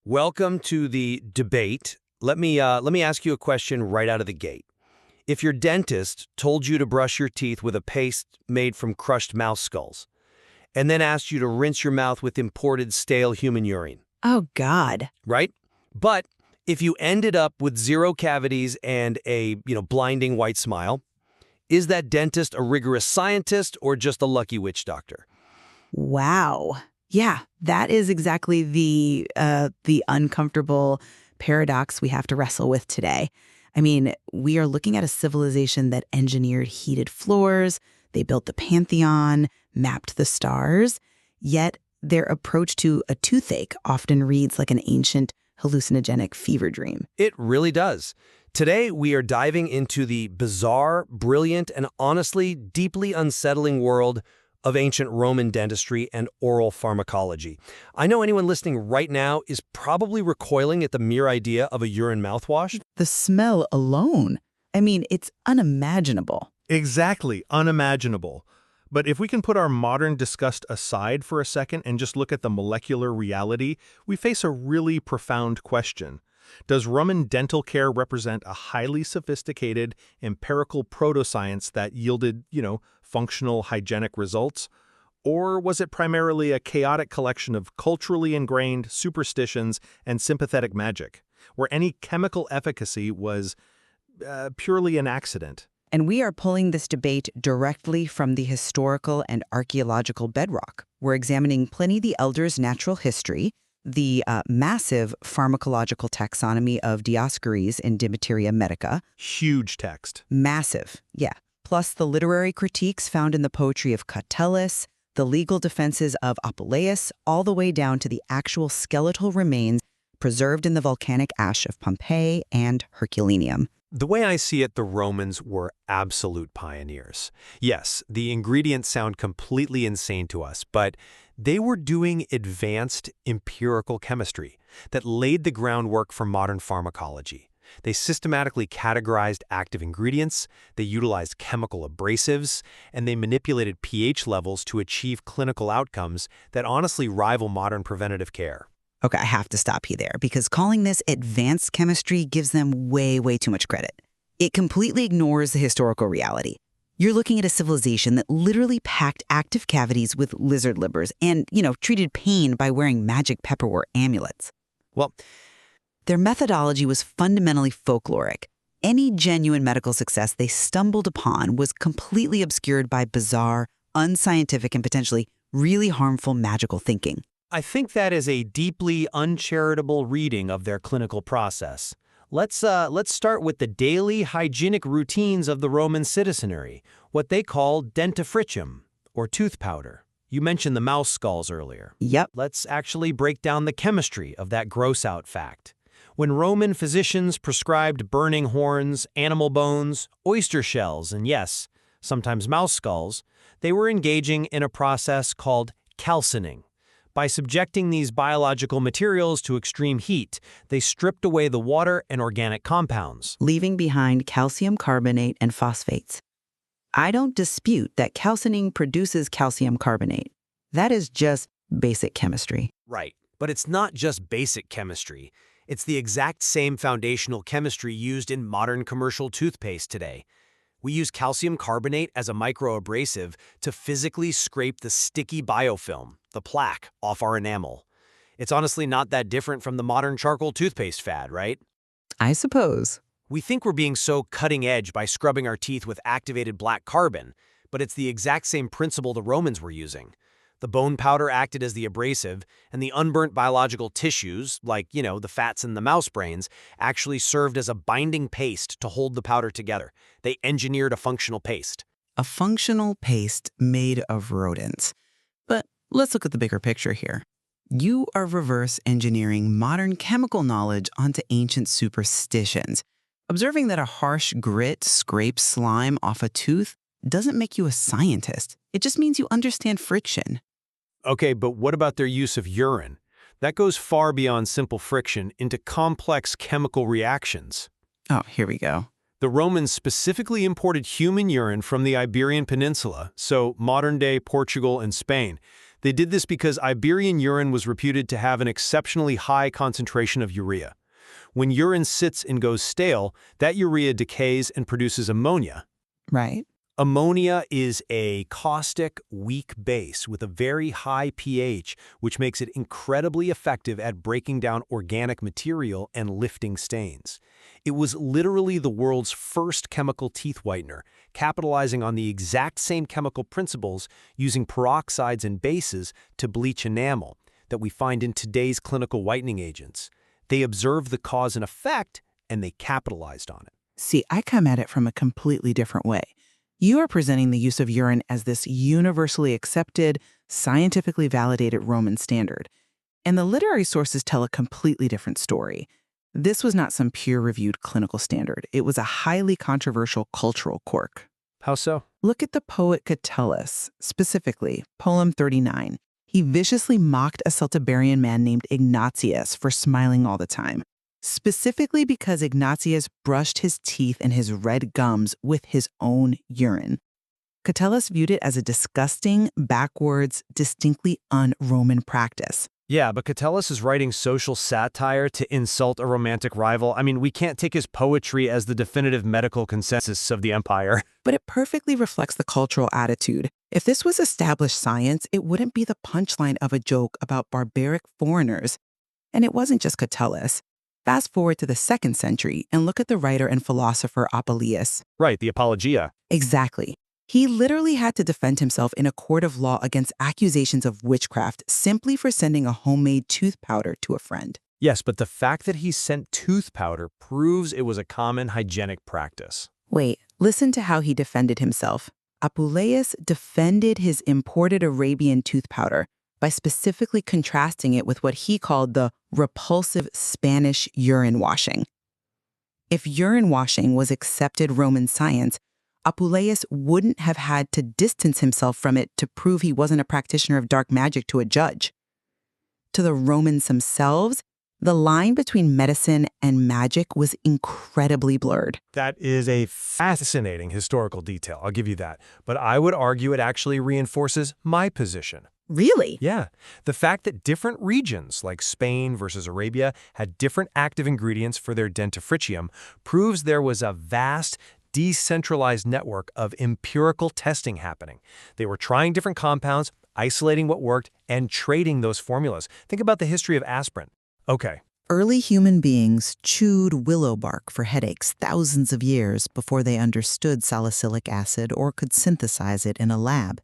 Welcome to the debate. Let me ask you a question right out of the gate. If your dentist told you to brush your teeth with a paste made from crushed mouse skulls, and then asked you to rinse your mouth with imported stale human urine, Oh, God. right? But if you ended up with zero cavities and a, blinding white smile, is that dentist a rigorous scientist or just a lucky witch doctor? Wow. Yeah, that is exactly the uncomfortable paradox we have to wrestle with today. I mean, we are looking at a civilization that engineered heated floors, they built the Pantheon, mapped the stars, yet their approach to a toothache often reads like an ancient hallucinogenic fever dream. It really does. Today, we are diving into the bizarre, brilliant, and honestly deeply unsettling world of ancient Roman dentistry and oral pharmacology. I know anyone listening right now is probably recoiling at the mere idea of a urine mouthwash. The smell alone, I mean, it's unimaginable. Exactly, unimaginable. But if we can put our modern disgust aside for a second and just look at the molecular reality, we face a really profound question. Does Roman dental care represent a highly sophisticated, empirical proto-science that yielded, functional hygienic results? Or was it primarily a chaotic collection of culturally ingrained superstitions and sympathetic magic, where any chemical efficacy was purely an accident? And we are pulling this debate directly from the historical and archaeological bedrock. We're examining Pliny the Elder's natural history, the massive pharmacological taxonomy of Dioscorides in Materia Medica. Huge text. Massive, yeah. Plus the literary critiques found in the poetry of Catullus, the legal defenses of Apuleius, all the way down to the actual skeletal remains preserved in the volcanic ash of Pompeii and Herculaneum. The way I see it, the Romans were absolute pioneers. Yes, the ingredients sound completely insane to us, but they were doing advanced empirical chemistry that laid the groundwork for modern pharmacology. They systematically categorized active ingredients, they utilized chemical abrasives, and they manipulated pH levels to achieve clinical outcomes that honestly rival modern preventative care. Okay, I have to stop you there because calling this advanced chemistry gives them way too much credit. It completely ignores the historical reality. You're looking at a civilization that literally packed active cavities with lizard livers and, treated pain by wearing magic pepperwort amulets. Well, their methodology was fundamentally folkloric. Any genuine medical success they stumbled upon was completely obscured by bizarre, unscientific, and potentially really harmful magical thinking. I think that is a deeply uncharitable reading of their clinical process. Let's start with the daily hygienic routines of the Roman citizenry, what they call dentifricium, or tooth powder. You mentioned the mouse skulls earlier. Yep. Let's actually break down the chemistry of that gross-out fact. When Roman physicians prescribed burning horns, animal bones, oyster shells, and yes, sometimes mouse skulls, they were engaging in a process called calcining. By subjecting these biological materials to extreme heat, they stripped away the water and organic compounds, leaving behind calcium carbonate and phosphates. I don't dispute that calcining produces calcium carbonate. That is just basic chemistry. Right, but it's not just basic chemistry. It's the exact same foundational chemistry used in modern commercial toothpaste today. We use calcium carbonate as a microabrasive to physically scrape the sticky biofilm, the plaque, off our enamel. It's honestly not that different from the modern charcoal toothpaste fad, right? I suppose. We think we're being so cutting edge by scrubbing our teeth with activated black carbon, but it's the exact same principle the Romans were using. The bone powder acted as the abrasive, and the unburnt biological tissues, like, the fats in the mouse brains, actually served as a binding paste to hold the powder together. They engineered a functional paste. A functional paste made of rodents. But let's look at the bigger picture here. You are reverse engineering modern chemical knowledge onto ancient superstitions. Observing that a harsh grit scrapes slime off a tooth doesn't make you a scientist. It just means you understand friction. Okay, but what about their use of urine? That goes far beyond simple friction into complex chemical reactions. Oh, here we go. The Romans specifically imported human urine from the Iberian Peninsula, so modern-day Portugal and Spain. They did this because Iberian urine was reputed to have an exceptionally high concentration of urea. When urine sits and goes stale, that urea decays and produces ammonia. Right. Ammonia is a caustic, weak base with a very high pH, which makes it incredibly effective at breaking down organic material and lifting stains. It was literally the world's first chemical teeth whitener, capitalizing on the exact same chemical principles using peroxides and bases to bleach enamel that we find in today's clinical whitening agents. They observed the cause and effect, and they capitalized on it. See, I come at it from a completely different way. You are presenting the use of urine as this universally accepted, scientifically validated Roman standard. And the literary sources tell a completely different story. This was not some peer-reviewed clinical standard. It was a highly controversial cultural quirk. How so? Look at the poet Catullus, specifically, poem 39. He viciously mocked a Celtiberian man named Ignatius for smiling all the time, specifically because Ignatius brushed his teeth and his red gums with his own urine. Catullus viewed it as a disgusting, backwards, distinctly un-Roman practice. Yeah, but Catullus is writing social satire to insult a romantic rival. I mean, we can't take his poetry as the definitive medical consensus of the empire. But it perfectly reflects the cultural attitude. If this was established science, it wouldn't be the punchline of a joke about barbaric foreigners. And it wasn't just Catullus. Fast forward to the 2nd century and look at the writer and philosopher Apuleius. Right, the Apologia. Exactly. He literally had to defend himself in a court of law against accusations of witchcraft simply for sending a homemade tooth powder to a friend. Yes, but the fact that he sent tooth powder proves it was a common hygienic practice. Wait, listen to how he defended himself. Apuleius defended his imported Arabian tooth powder by specifically contrasting it with what he called the repulsive Spanish urine washing. If urine washing was accepted Roman science, Apuleius wouldn't have had to distance himself from it to prove he wasn't a practitioner of dark magic to a judge. To the Romans themselves, the line between medicine and magic was incredibly blurred. That is a fascinating historical detail, I'll give you that. But I would argue it actually reinforces my position. Really? Yeah. The fact that different regions, like Spain versus Arabia, had different active ingredients for their dentifricium proves there was a vast, decentralized network of empirical testing happening. They were trying different compounds, isolating what worked, and trading those formulas. Think about the history of aspirin. Okay. Early human beings chewed willow bark for headaches thousands of years before they understood salicylic acid or could synthesize it in a lab.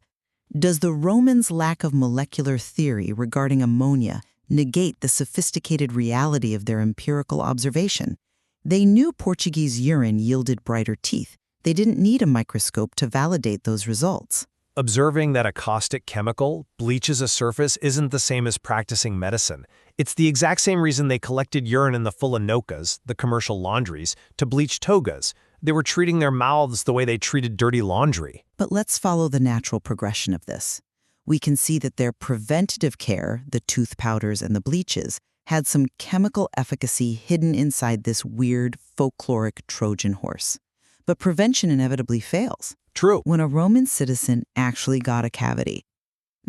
Does the Romans' lack of molecular theory regarding ammonia negate the sophisticated reality of their empirical observation? They knew Portuguese urine yielded brighter teeth. They didn't need a microscope to validate those results. Observing that a caustic chemical bleaches a surface isn't the same as practicing medicine. It's the exact same reason they collected urine in the fulanocas, the commercial laundries, to bleach togas. They were treating their mouths the way they treated dirty laundry. But let's follow the natural progression of this. We can see that their preventative care, the tooth powders and the bleaches, had some chemical efficacy hidden inside this weird, folkloric Trojan horse. But prevention inevitably fails. True. When a Roman citizen actually got a cavity,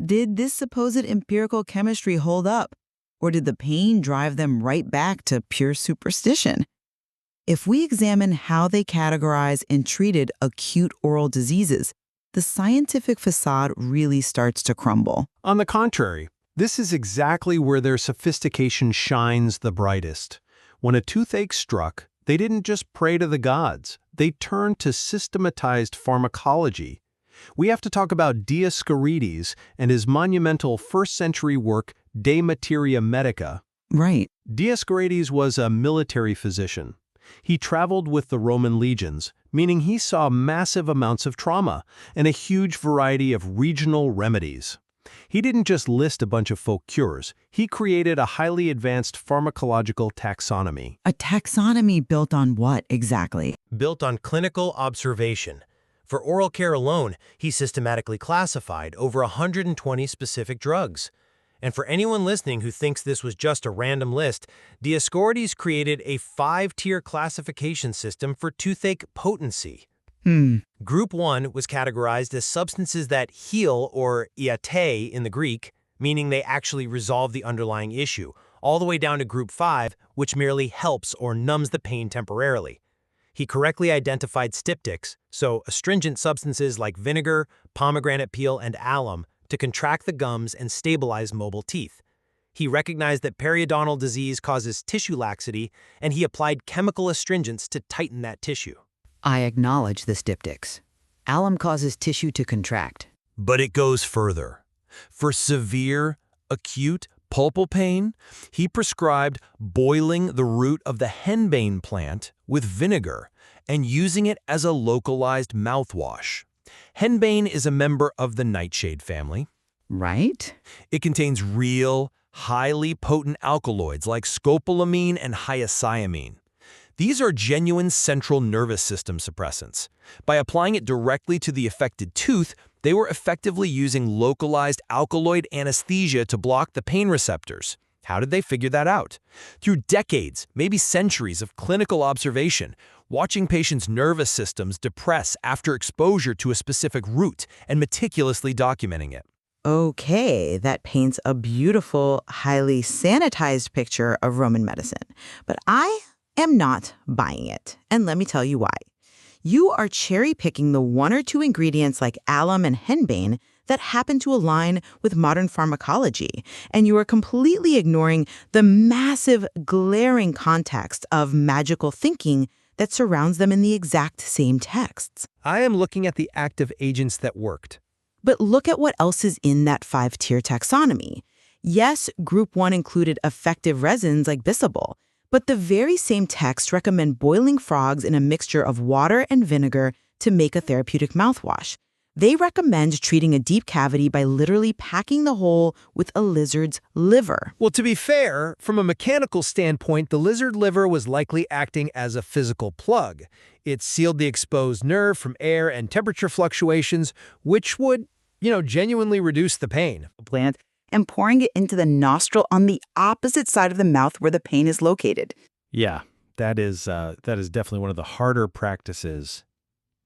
did this supposed empirical chemistry hold up? Or did the pain drive them right back to pure superstition? If we examine how they categorized and treated acute oral diseases, the scientific facade really starts to crumble. On the contrary, this is exactly where their sophistication shines the brightest. When a toothache struck, they didn't just pray to the gods. They turned to systematized pharmacology. We have to talk about Dioscorides and his monumental first-century work, De Materia Medica. Right. Dioscorides was a military physician. He traveled with the Roman legions, meaning he saw massive amounts of trauma and a huge variety of regional remedies. He didn't just list a bunch of folk cures. He created a highly advanced pharmacological taxonomy. A taxonomy built on what exactly? Built on clinical observation. For oral care alone, he systematically classified over 120 specific drugs. And for anyone listening who thinks this was just a random list, Dioscorides created a 5-tier classification system for toothache potency. Group 1 was categorized as substances that heal, or iate in the Greek, meaning they actually resolve the underlying issue, all the way down to group 5, which merely helps or numbs the pain temporarily. He correctly identified styptics, so astringent substances like vinegar, pomegranate peel, and alum, to contract the gums and stabilize mobile teeth. He recognized that periodontal disease causes tissue laxity, and he applied chemical astringents to tighten that tissue. I acknowledge the styptics. Alum causes tissue to contract. But it goes further. For severe, acute pulpal pain, he prescribed boiling the root of the henbane plant with vinegar and using it as a localized mouthwash. Henbane is a member of the nightshade family. Right? It contains real, highly potent alkaloids like scopolamine and hyoscyamine. These are genuine central nervous system suppressants. By applying it directly to the affected tooth, they were effectively using localized alkaloid anesthesia to block the pain receptors. How did they figure that out? Through decades, maybe centuries of clinical observation, watching patients' nervous systems depress after exposure to a specific root and meticulously documenting it. Okay, that paints a beautiful, highly sanitized picture of Roman medicine. But I am not buying it, and let me tell you why. You are cherry-picking the 1 or 2 ingredients like alum and henbane that happen to align with modern pharmacology, and you are completely ignoring the massive, glaring context of magical thinking that surrounds them in the exact same texts. I am looking at the active agents that worked. But look at what else is in that 5-tier taxonomy. Yes, Group 1 included effective resins like Bisabol, but the very same texts recommend boiling frogs in a mixture of water and vinegar to make a therapeutic mouthwash. They recommend treating a deep cavity by literally packing the hole with a lizard's liver. Well, to be fair, from a mechanical standpoint, the lizard liver was likely acting as a physical plug. It sealed the exposed nerve from air and temperature fluctuations, which would, genuinely reduce the pain. Plant and pouring it into the nostril on the opposite side of the mouth where the pain is located. Yeah, that is definitely one of the harder practices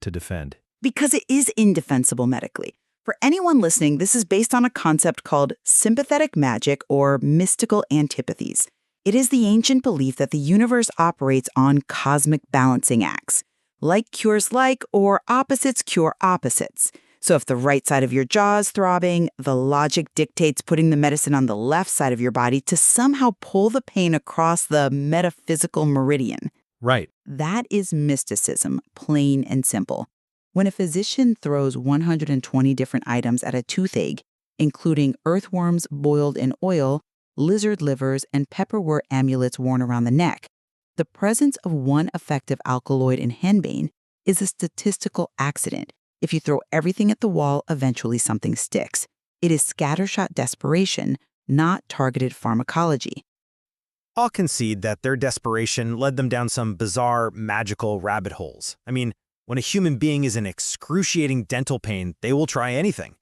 to defend. Because it is indefensible medically. For anyone listening, this is based on a concept called sympathetic magic or mystical antipathies. It is the ancient belief that the universe operates on cosmic balancing acts. Like cures like, or opposites cure opposites. So if the right side of your jaw is throbbing, the logic dictates putting the medicine on the left side of your body to somehow pull the pain across the metaphysical meridian. Right. That is mysticism, plain and simple. When a physician throws 120 different items at a toothache, including earthworms boiled in oil, lizard livers, and pepperwort amulets worn around the neck, the presence of one effective alkaloid in henbane is a statistical accident. If you throw everything at the wall, eventually something sticks. It is scattershot desperation, not targeted pharmacology. I'll concede that their desperation led them down some bizarre, magical rabbit holes. I mean, when a human being is in excruciating dental pain, they will try anything.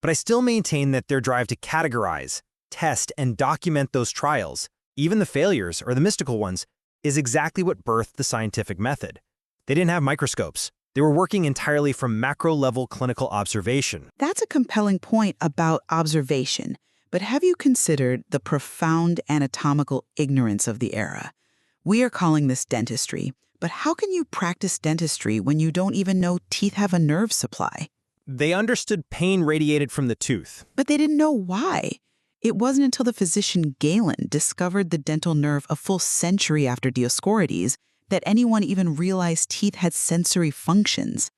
But I still maintain that their drive to categorize, test, and document those trials, even the failures or the mystical ones, is exactly what birthed the scientific method. They didn't have microscopes. They were working entirely from macro-level clinical observation. That's a compelling point about observation. But have you considered the profound anatomical ignorance of the era? We are calling this dentistry. But how can you practice dentistry when you don't even know teeth have a nerve supply? They understood pain radiated from the tooth. But they didn't know why. It wasn't until the physician Galen discovered the dental nerve a full century after Dioscorides that anyone even realized teeth had sensory functions.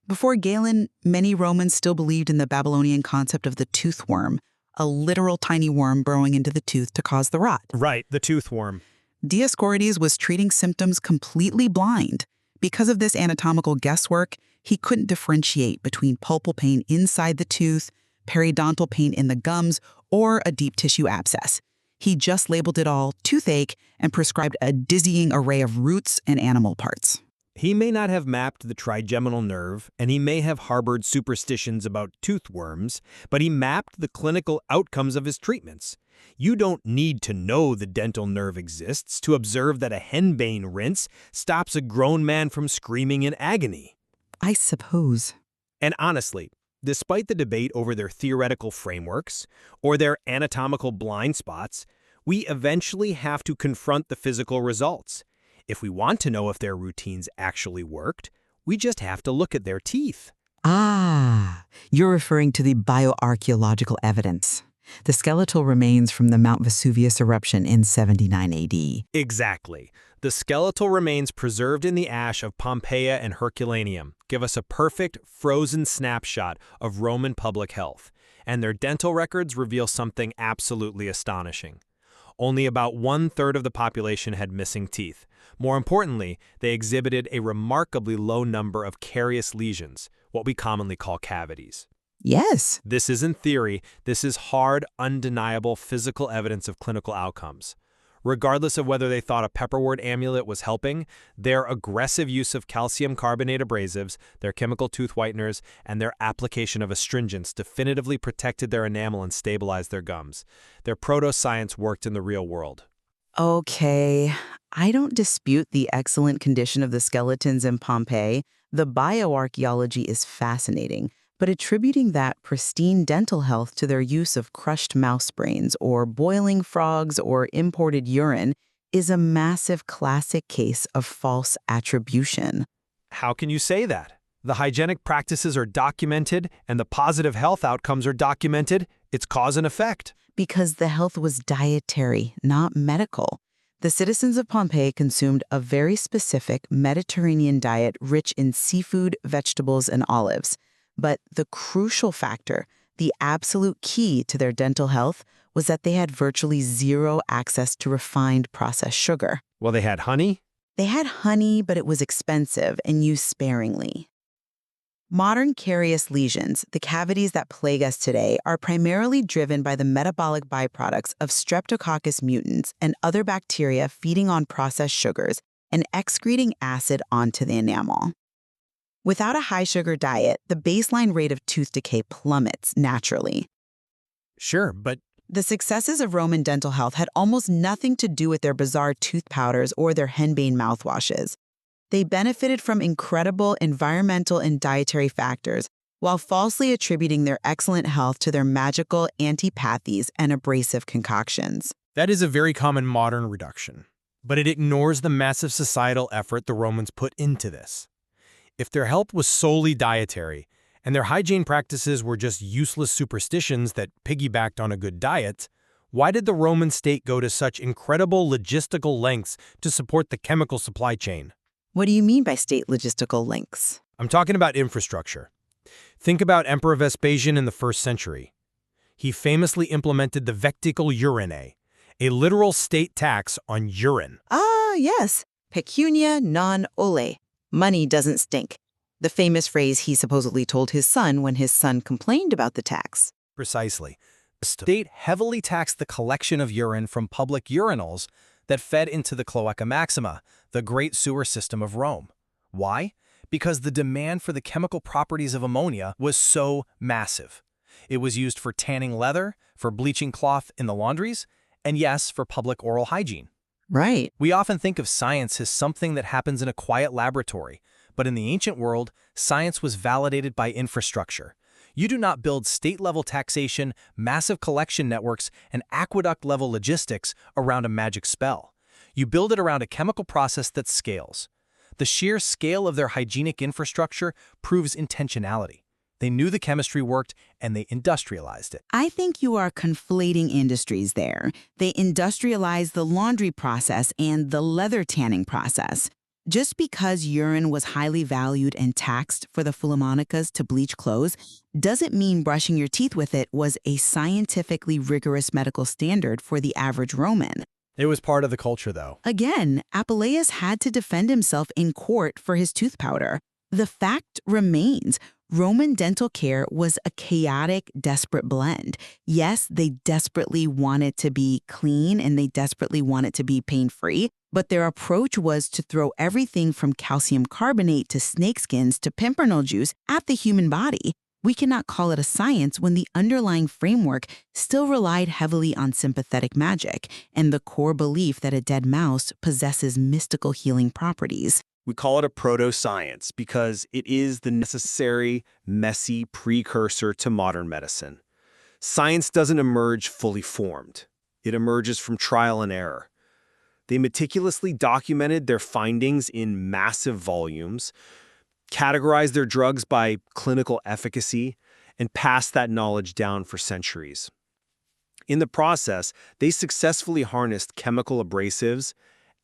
Before Galen, many Romans still believed in the Babylonian concept of the tooth worm, a literal tiny worm burrowing into the tooth to cause the rot. Right, the tooth worm. Dioscorides was treating symptoms completely blind. Because of this anatomical guesswork, he couldn't differentiate between pulpal pain inside the tooth, periodontal pain in the gums, or a deep tissue abscess. He just labeled it all toothache and prescribed a dizzying array of roots and animal parts. He may not have mapped the trigeminal nerve, and he may have harbored superstitions about tooth worms, but he mapped the clinical outcomes of his treatments. You don't need to know the dental nerve exists to observe that a henbane rinse stops a grown man from screaming in agony. I suppose. And honestly, Despite the debate over their theoretical frameworks or their anatomical blind spots, we eventually have to confront the physical results. If we want to know if their routines actually worked, we just have to look at their teeth. Ah, you're referring to the bioarchaeological evidence, the skeletal remains from the Mount Vesuvius eruption in 79 AD. Exactly. The skeletal remains preserved in the ash of Pompeia and Herculaneum give us a perfect, frozen snapshot of Roman public health, and their dental records reveal something absolutely astonishing. Only about 1/3 of the population had missing teeth. More importantly, they exhibited a remarkably low number of carious lesions, what we commonly call cavities. Yes. This isn't theory, this is hard, undeniable physical evidence of clinical outcomes. Regardless of whether they thought a pepperwort amulet was helping, their aggressive use of calcium carbonate abrasives, their chemical tooth whiteners, and their application of astringents definitively protected their enamel and stabilized their gums. Their proto-science worked in the real world. Okay, I don't dispute the excellent condition of the skeletons in Pompeii. The bioarchaeology is fascinating, but attributing that pristine dental health to their use of crushed mouse brains or boiling frogs or imported urine is a massive classic case of false attribution. How can you say that? The hygienic practices are documented and the positive health outcomes are documented. It's cause and effect. Because the health was dietary, not medical. The citizens of Pompeii consumed a very specific Mediterranean diet rich in seafood, vegetables, and olives. But the crucial factor, the absolute key to their dental health, was that they had virtually zero access to refined processed sugar. Well, they had honey. They had honey, but it was expensive and used sparingly. Modern carious lesions, the cavities that plague us today, are primarily driven by the metabolic byproducts of Streptococcus mutans and other bacteria feeding on processed sugars and excreting acid onto the enamel. Without a high-sugar diet, the baseline rate of tooth decay plummets naturally. Sure, but The successes of Roman dental health had almost nothing to do with their bizarre tooth powders or their henbane mouthwashes. They benefited from incredible environmental and dietary factors while falsely attributing their excellent health to their magical antipathies and abrasive concoctions. that is a very common modern reduction. But it ignores the massive societal effort the Romans put into this. If their health was solely dietary, and their hygiene practices were just useless superstitions that piggybacked on a good diet, why did the Roman state go to such incredible logistical lengths to support the chemical supply chain? What do you mean by state logistical links? I'm talking about infrastructure. Think about Emperor Vespasian in the 1st century. He famously implemented the vectical urine, a literal state tax on urine. Ah, yes. Pecunia non ole. Money doesn't stink. The famous phrase he supposedly told his son when his son complained about the tax. Precisely. The state heavily taxed the collection of urine from public urinals that fed into the Cloaca Maxima, the great sewer system of Rome. Why? Because the demand for the chemical properties of ammonia was so massive. It was used for tanning leather, for bleaching cloth in the laundries, and yes, for public oral hygiene. Right. We often think of science as something that happens in a quiet laboratory, but in the ancient world, science was validated by infrastructure. You do not build state-level taxation, massive collection networks, and aqueduct-level logistics around a magic spell. You build it around a chemical process that scales. The sheer scale of their hygienic infrastructure proves intentionality. They knew the chemistry worked, and they industrialized it. I think you are conflating industries there. They industrialized the laundry process and the leather tanning process. Just because urine was highly valued and taxed for the Philomonicas to bleach clothes doesn't mean brushing your teeth with it was a scientifically rigorous medical standard for the average Roman. It was part of the culture, though. Again, Apuleius had to defend himself in court for his tooth powder. The fact remains, Roman dental care was a chaotic, desperate blend. Yes, they desperately wanted to be clean and they desperately wanted to be pain-free, but their approach was to throw everything from calcium carbonate to snakeskins to pimpernel juice at the human body. We cannot call it a science when the underlying framework still relied heavily on sympathetic magic and the core belief that a dead mouse possesses mystical healing properties. We call it a proto-science because it is the necessary, messy precursor to modern medicine. Science doesn't emerge fully formed. It emerges from trial and error. They meticulously documented their findings in massive volumes, categorized their drugs by clinical efficacy, and passed that knowledge down for centuries. In the process, they successfully harnessed chemical abrasives,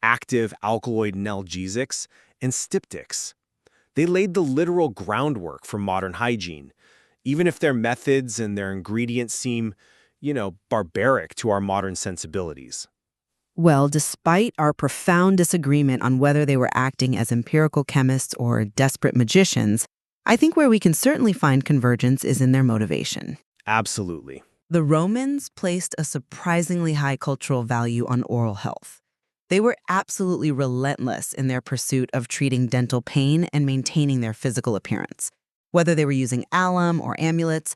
active alkaloid analgesics, and styptics. They laid the literal groundwork for modern hygiene, even if their methods and their ingredients seem, barbaric to our modern sensibilities. Well, despite our profound disagreement on whether they were acting as empirical chemists or desperate magicians, I think where we can certainly find convergence is in their motivation. Absolutely. The Romans placed a surprisingly high cultural value on oral health. They were absolutely relentless in their pursuit of treating dental pain and maintaining their physical appearance. Whether they were using alum or amulets,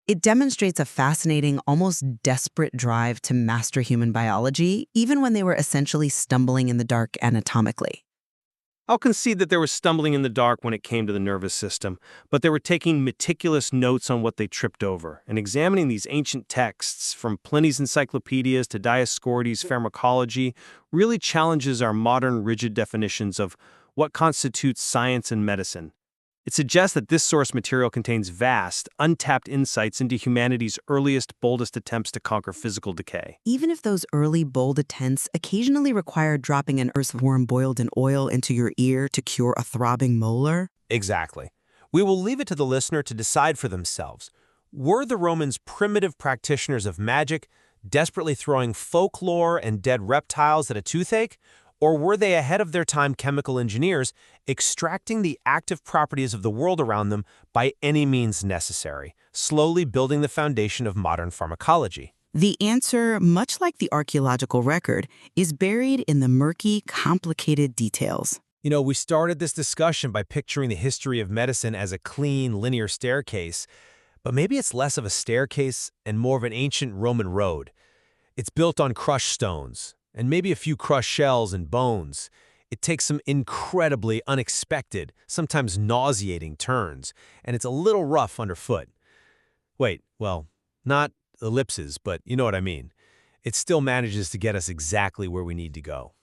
it demonstrates a fascinating, almost desperate drive to master human biology, even when they were essentially stumbling in the dark anatomically. I'll concede that there was stumbling in the dark when it came to the nervous system, but they were taking meticulous notes on what they tripped over, and examining these ancient texts, from Pliny's encyclopedias to Dioscorides' pharmacology, really challenges our modern rigid definitions of what constitutes science and medicine. It suggests that this source material contains vast, untapped insights into humanity's earliest, boldest attempts to conquer physical decay. Even if those early, bold attempts occasionally required dropping an earthworm boiled in oil into your ear to cure a throbbing molar. Exactly. We will leave it to the listener to decide for themselves. Were the Romans primitive practitioners of magic, desperately throwing folklore and dead reptiles at a toothache? Or were they ahead of their time chemical engineers, extracting the active properties of the world around them by any means necessary, slowly building the foundation of modern pharmacology? The answer, much like the archaeological record, is buried in the murky, complicated details. We started this discussion by picturing the history of medicine as a clean, linear staircase, but maybe it's less of a staircase and more of an ancient Roman road. It's built on crushed stones, and maybe a few crushed shells and bones. It takes some incredibly unexpected, sometimes nauseating turns, and it's a little rough underfoot. Wait, well, not ellipses, but you know what I mean. It still manages to get us exactly where we need to go.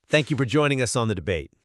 Thank you for joining us on The Debate.